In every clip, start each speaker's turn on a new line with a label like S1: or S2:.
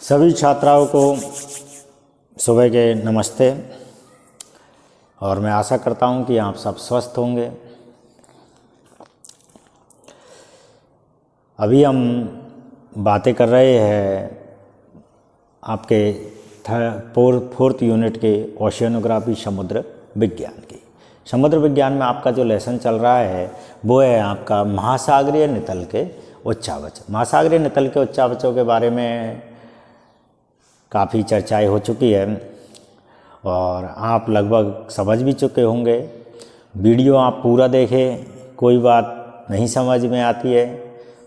S1: सभी छात्राओं को सुबह के नमस्ते। और मैं आशा करता हूं कि आप सब स्वस्थ होंगे। अभी हम बातें कर रहे हैं आपके फोर्थ यूनिट के ओशियनोग्राफी समुद्र विज्ञान की। समुद्र विज्ञान में आपका जो लेसन चल रहा है वो है आपका महासागरीय नितल के उच्चावच। महासागरीय नितल के उच्चावचों के बारे में काफ़ी चर्चाएं हो चुकी है और आप लगभग समझ भी चुके होंगे। वीडियो आप पूरा देखें, कोई बात नहीं समझ में आती है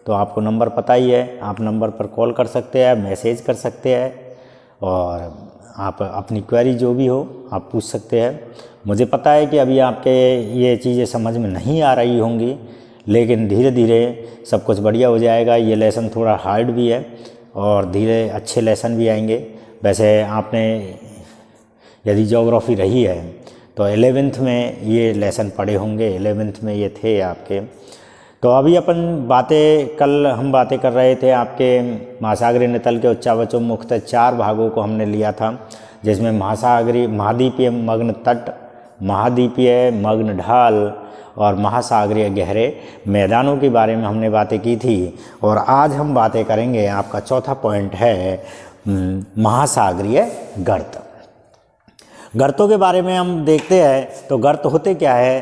S1: तो आपको नंबर पता ही है, आप नंबर पर कॉल कर सकते हैं, मैसेज कर सकते हैं और आप अपनी क्वेरी जो भी हो आप पूछ सकते हैं। मुझे पता है कि अभी आपके ये चीज़ें समझ में नहीं आ रही होंगी, लेकिन धीरे धीरे सब कुछ बढ़िया हो जाएगा। ये लेसन थोड़ा हार्ड भी है और धीरे अच्छे लेसन भी आएंगे। वैसे आपने यदि ज्योग्राफी रही है तो 11th में ये लेसन पढ़े होंगे, 11th में ये थे आपके। तो अभी कल हम बातें कर रहे थे आपके महासागरीय नितल के उच्चावचों मुख्यतः 4 भागों को हमने लिया था, जिसमें महाद्वीपीय मग्न तट, महाद्वीपीय मग्न ढाल और महासागरीय गहरे मैदानों के बारे में हमने बातें की थी। और आज हम बातें करेंगे, आपका चौथा पॉइंट है महासागरीय गर्त। गर्तों के बारे में हम देखते हैं तो गर्त होते क्या है।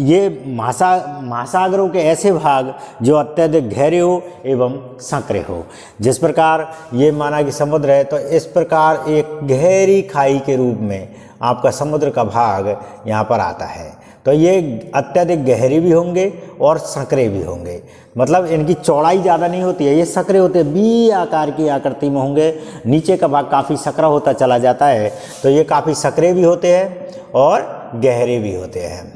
S1: ये महासागरों के ऐसे भाग जो अत्यधिक गहरे हो एवं संकरे हो। जिस प्रकार ये माना कि समुद्र है तो इस प्रकार एक गहरी खाई के रूप में आपका समुद्र का भाग यहाँ पर आता है। तो ये अत्यधिक गहरे भी होंगे और संकरे भी होंगे, मतलब इनकी चौड़ाई ज़्यादा नहीं होती है। ये संकरे होते हैं, बी आकार की आकृति में होंगे। नीचे का भाग काफ़ी संकरा होता चला जाता है, तो ये काफ़ी संकरे भी होते हैं और गहरे भी होते हैं।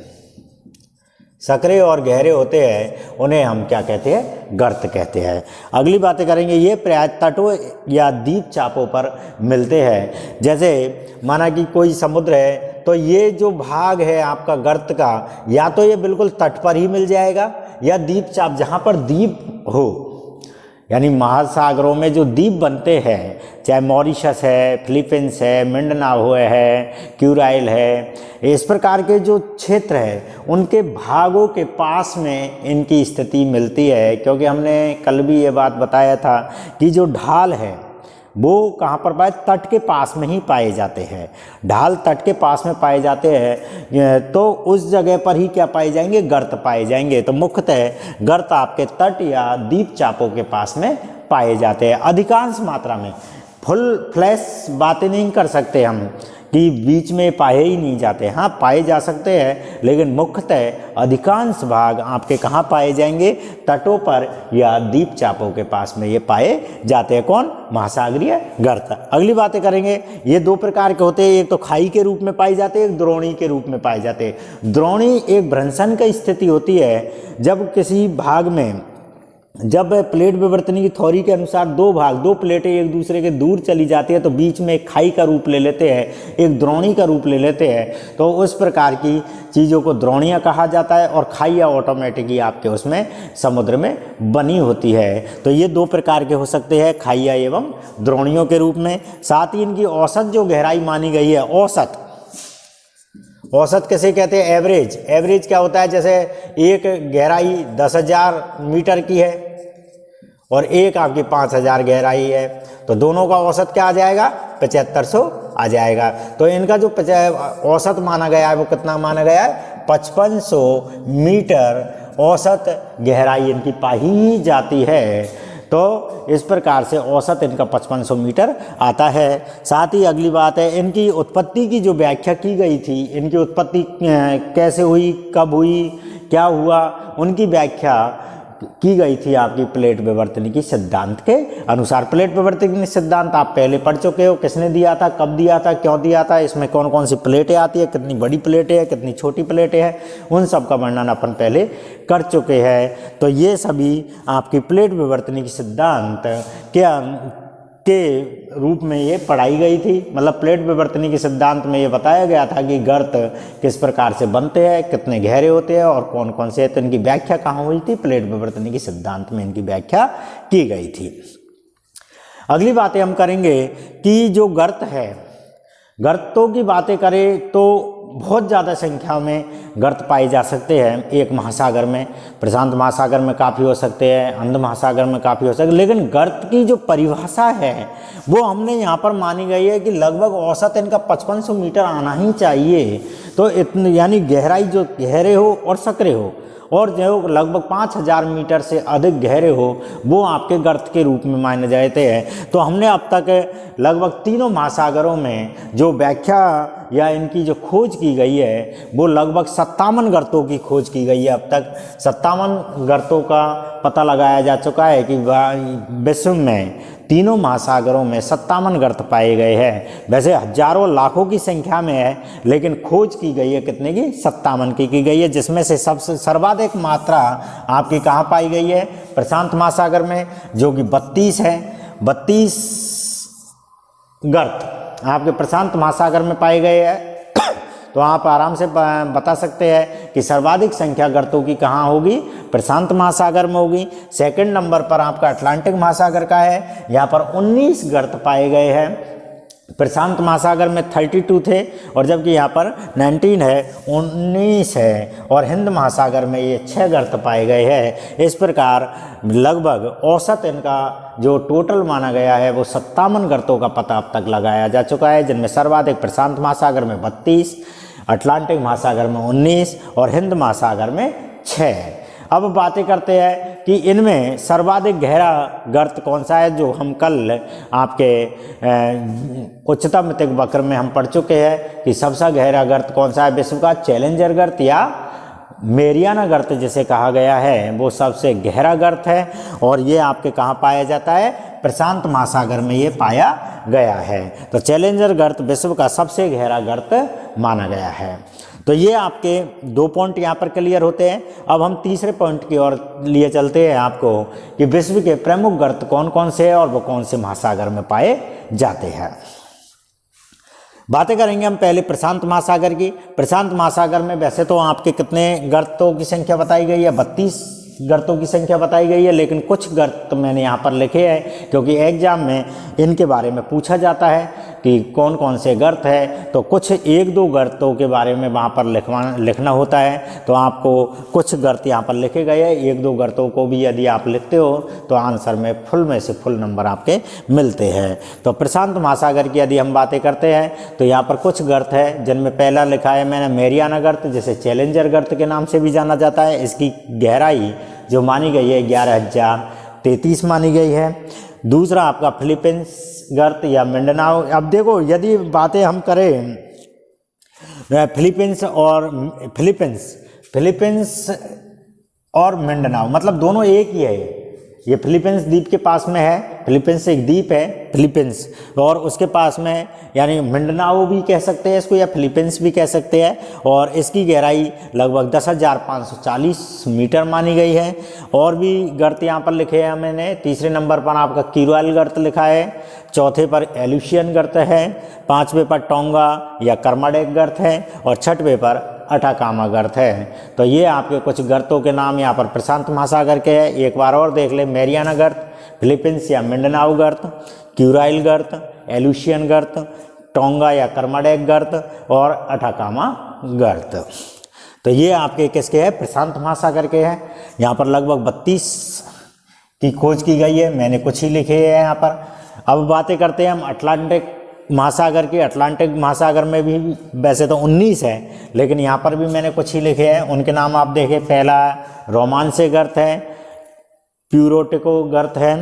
S1: संकरे और गहरे होते हैं, उन्हें हम क्या कहते हैं? गर्त कहते हैं। अगली बातें करेंगे, ये प्राय तटों या द्वीप चापों पर मिलते हैं। जैसे माना कि कोई समुद्र है तो ये जो भाग है आपका गर्त का, या तो ये बिल्कुल तट पर ही मिल जाएगा या द्वीप चाप, जहाँ पर द्वीप हो। यानी महासागरों में जो द्वीप बनते हैं, चाहे मॉरिशस है, फिलीपींस है, मिंडनाओ है, क्यूराइल है, इस प्रकार के जो क्षेत्र है उनके भागों के पास में इनकी स्थिति मिलती है। क्योंकि हमने कल भी ये बात बताया था कि जो ढाल है वो कहाँ पर पाए? तट के पास में ही पाए जाते हैं। ढाल तट के पास में पाए जाते हैं तो उस जगह पर ही क्या पाए जाएंगे? गर्त पाए जाएंगे। तो मुख्यतः गर्त आपके तट या द्वीप चापों के पास में पाए जाते हैं अधिकांश मात्रा में। फुल फ्लैश बातें नहीं कर सकते हम कि बीच में पाए ही नहीं जाते, हाँ पाए जा सकते हैं, लेकिन मुख्यतः अधिकांश भाग आपके कहाँ पाए जाएंगे? तटों पर या द्वीप चापों के पास में ये पाए जाते हैं। कौन? महासागरीय गर्त। अगली बातें करेंगे, ये 2 प्रकार के होते हैं, एक तो खाई के रूप में पाए जाते हैं, एक द्रोणी के रूप में पाए जाते हैं। द्रोणी एक भ्रंशन की स्थिति होती है जब किसी भाग में जब प्लेट विवर्तनी की थ्योरी के अनुसार 2 प्लेटें एक दूसरे के दूर चली जाती है तो बीच में एक खाई का रूप ले लेते हैं, एक द्रोणी का रूप ले लेते हैं। तो उस प्रकार की चीज़ों को द्रोणियाँ कहा जाता है और खाइयाँ ऑटोमेटिकली आपके उसमें समुद्र में बनी होती है। तो ये 2 प्रकार के हो सकते हैं, खाइयाँ एवं द्रोणियों के रूप में। साथ ही इनकी औसत जो गहराई मानी गई है, औसत कैसे कहते हैं? एवरेज। एवरेज क्या होता है? जैसे एक गहराई 10,000 मीटर की है और एक आपकी 5,000 गहराई है, तो दोनों का औसत क्या आ जाएगा? 7500 आ जाएगा। तो इनका जो औसत माना गया है वो कितना माना गया है? 5500 मीटर औसत गहराई इनकी पाई जाती है। तो इस प्रकार से औसत इनका 5500 मीटर आता है। साथ ही अगली बात है, इनकी उत्पत्ति की जो व्याख्या की गई थी, इनकी उत्पत्ति कैसे हुई, कब हुई, क्या हुआ, उनकी व्याख्या की गई थी आपकी प्लेट विवर्तनी की सिद्धांत के अनुसार। प्लेट विवर्तनी सिद्धांत आप पहले पढ़ चुके हो, किसने दिया था, कब दिया था, क्यों दिया था, इसमें कौन कौन सी प्लेटें आती है, कितनी बड़ी प्लेटें हैं, कितनी छोटी प्लेटें हैं, उन सब का वर्णन अपन पहले कर चुके हैं। तो ये सभी आपकी प्लेट विवर्तनी की सिद्धांत के रूप में ये पढ़ाई गई थी। मतलब प्लेट विवर्तनी के सिद्धांत में ये बताया गया था कि गर्त किस प्रकार से बनते हैं, कितने गहरे होते हैं और कौन कौन से। तो इनकी व्याख्या कहाँ हुई थी? प्लेट विवर्तनी के सिद्धांत में इनकी व्याख्या की गई थी। अगली बातें हम करेंगे कि जो गर्त है, गर्तों की बातें करें तो बहुत ज़्यादा संख्या में गर्त पाए जा सकते हैं एक महासागर में। प्रशांत महासागर में काफ़ी हो सकते हैं, हिंद महासागर में काफ़ी हो सकते हैं, लेकिन गर्त की जो परिभाषा है वो हमने यहाँ पर मानी गई है कि लगभग औसत इनका 5500 मीटर आना ही चाहिए। तो इतनी यानी गहराई जो गहरे हो और सकरे हो और जो लगभग 5000 मीटर से अधिक गहरे हो वो आपके गर्त के रूप में माने जाते हैं। तो हमने अब तक लगभग तीनों महासागरों में जो व्याख्या या इनकी जो खोज की गई है वो लगभग 57 गर्तों की खोज की गई है। अब तक 57 गर्तों का पता लगाया जा चुका है कि विश्व में तीनों महासागरों में 57 गर्त पाए गए हैं। वैसे हजारों लाखों की संख्या में है, लेकिन खोज की गई है कितने की, 57 की गई है, जिसमें से सबसे सर्वाधिक मात्रा आपकी कहाँ पाई गई है, प्रशांत महासागर में, जो कि 32 है। 32 गर्त आपके प्रशांत महासागर में पाए गए हैं। तो आप आराम से बता सकते हैं कि सर्वाधिक संख्या गर्तों की कहाँ होगी, प्रशांत महासागर में होगी। सेकंड नंबर पर आपका अटलांटिक महासागर का है, यहाँ पर 19 गर्त पाए गए हैं। प्रशांत महासागर में 32 थे और जबकि यहाँ पर 19 है, 19 है। और हिंद महासागर में ये 6 गर्त पाए गए हैं। इस प्रकार लगभग औसत इनका जो टोटल माना गया है वो 57 गर्तों का पता अब तक लगाया जा चुका है, जिनमें सर्वाधिक प्रशांत महासागर में 32, अटलांटिक महासागर में 19 और हिंद महासागर में 6। अब बातें करते हैं कि इनमें सर्वाधिक गहरा गर्त कौन सा है, जो हम कल आपके उच्चतम मितिक वक्र में हम पढ़ चुके हैं कि सबसे गहरा गर्त कौन सा है विश्व का, चैलेंजर गर्त या मेरियाना गर्त जिसे कहा गया है, वो सबसे गहरा गर्त है। और ये आपके कहाँ पाया जाता है, प्रशांत महासागर में ये पाया गया है। तो चैलेंजर गर्त विश्व का सबसे गहरा गर्त माना गया है। तो ये आपके 2 पॉइंट यहाँ पर क्लियर होते हैं। अब हम तीसरे पॉइंट की ओर लिए चलते हैं आपको कि विश्व के प्रमुख गर्त कौन कौन से हैं और वो कौन से महासागर में पाए जाते हैं। बातें करेंगे हम पहले प्रशांत महासागर की। प्रशांत महासागर में वैसे तो आपके कितने गर्तों की संख्या बताई गई है, 32 गर्तों की संख्या बताई गई है, लेकिन कुछ गर्त मैंने यहाँ पर लिखे हैं क्योंकि एग्जाम में इनके बारे में पूछा जाता है कि कौन कौन से गर्त है। तो कुछ 1-2 गर्तों के बारे में वहाँ पर लिखना होता है। तो आपको कुछ गर्त यहाँ पर लिखे गए हैं, 1-2 गर्तों को भी यदि आप लिखते हो तो आंसर में फुल में से फुल नंबर आपके मिलते हैं। तो प्रशांत महासागर की यदि हम बातें करते हैं तो यहाँ पर कुछ गर्त है, जिनमें पहला लिखा है मैंने मेरियाना गर्त, जिसे चैलेंजर गर्त के नाम से भी जाना जाता है। इसकी गहराई जो मानी गई है 11,033 मानी गई है। दूसरा आपका फिलीपींस गर्त या मिंडनाओ। अब देखो यदि बातें हम करें फिलीपींस और मिंडनाओ, मतलब दोनों एक ही है। ये फिलीपींस द्वीप के पास में है, फिलीपींस एक द्वीप है फिलीपींस, और उसके पास में यानी मिंडनाओ भी कह सकते हैं इसको या फिलीपींस भी कह सकते हैं। और इसकी गहराई लगभग 10,540 मीटर मानी गई है। और भी गर्त यहाँ पर लिखे हैं मैंने। तीसरे नंबर पर आपका किरोल गर्त लिखा है, चौथे पर एल्यूशियन गर्त है, पाँचवें पर टोंगा या कर्माडेक गर्त है और छठवें पर अटाकामा गर्त है। तो ये आपके कुछ गर्तों के नाम यहाँ पर प्रशांत महासागर के हैं। एक बार और देख ले, मेरियाना गर्त, फिलीपींस या मिंडनाओ गर्त, क्यूराइल गर्त, एल्यूशियन गर्त, टोंगा या कर्माडेक गर्त और अटाकामा गर्त। तो ये आपके किसके हैं, प्रशांत महासागर के हैं। यहाँ पर लगभग 32 की खोज की गई है, मैंने कुछ ही लिखे हैं यहाँ पर। अब बातें करते हैं हम अटलांटिक महासागर की। अटलांटिक महासागर में भी वैसे तो 19 है, लेकिन यहाँ पर भी मैंने कुछ ही लिखे हैं। उनके नाम आप देखें, पहला रोमांसे गर्त है, प्यूरोटिको गर्त है,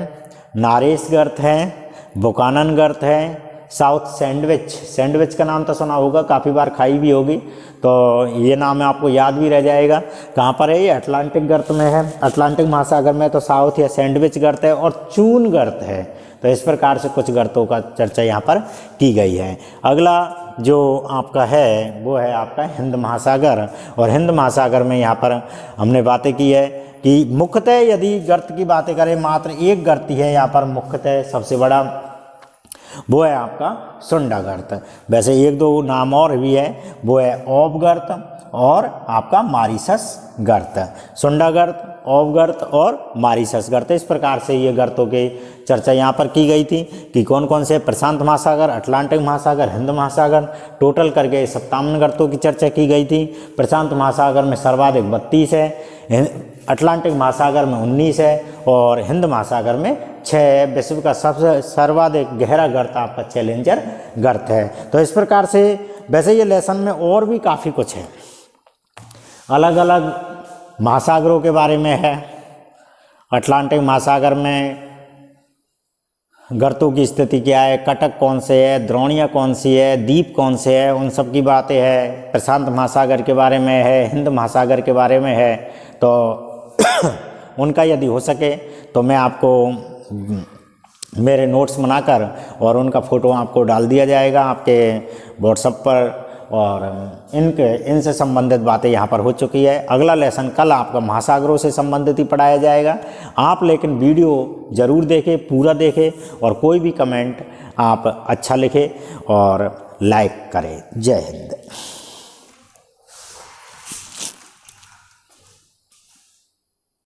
S1: नारेस गर्त है, बुकानन गर्त है, साउथ सैंडविच का नाम तो सुना होगा, काफ़ी बार खाई भी होगी, तो ये नाम आपको याद भी रह जाएगा। कहाँ पर है ये, अटलांटिक गर्त में है, अटलांटिक महासागर में। तो साउथ या सैंडविच गर्त है और चून गर्त है। तो इस प्रकार से कुछ गर्तों का चर्चा यहाँ पर की गई है। अगला जो आपका है वो है आपका हिंद महासागर। और हिंद महासागर में यहाँ पर हमने बातें की है कि मुख्यतः यदि गर्त की बातें करें, मात्र एक गर्त ही है यहाँ पर मुख्यतः सबसे बड़ा, वो है आपका सुंडा गर्त। वैसे 1-2 नाम और भी है, वो है ओब गर्त और आपका मॉरीशस गर्त, सुंडा गर्त, ओव गर्त और मॉरीशस गर्त। इस प्रकार से ये गर्तों के चर्चा यहाँ पर की गई थी कि कौन कौन से प्रशांत महासागर, अटलांटिक महासागर, हिंद महासागर, टोटल करके 57 गर्तों की चर्चा की गई थी। प्रशांत महासागर में सर्वाधिक 32 है, अटलांटिक महासागर में 19 है और हिंद महासागर में 6 है। विश्व का सबसे सर्वाधिक गहरा गर्त आपका चैलेंजर गर्त है। तो इस प्रकार से वैसे ये लेसन में और भी काफ़ी कुछ है, अलग अलग महासागरों के बारे में है। अटलांटिक महासागर में गर्तों की स्थिति क्या है, कटक कौन से है, द्रोणियाँ कौन सी है, द्वीप कौन से है, उन सब की बातें है। प्रशांत महासागर के बारे में है, हिंद महासागर के बारे में है। तो उनका यदि हो सके तो मैं आपको मेरे नोट्स बनाकर और उनका फ़ोटो आपको डाल दिया जाएगा आपके व्हाट्सएप पर, और इनसे संबंधित बातें यहाँ पर हो चुकी है। अगला लेसन कल आपका महासागरों से संबंधित ही पढ़ाया जाएगा। आप लेकिन वीडियो ज़रूर देखें, पूरा देखें और कोई भी कमेंट आप अच्छा लिखें और लाइक करें। जय हिंद।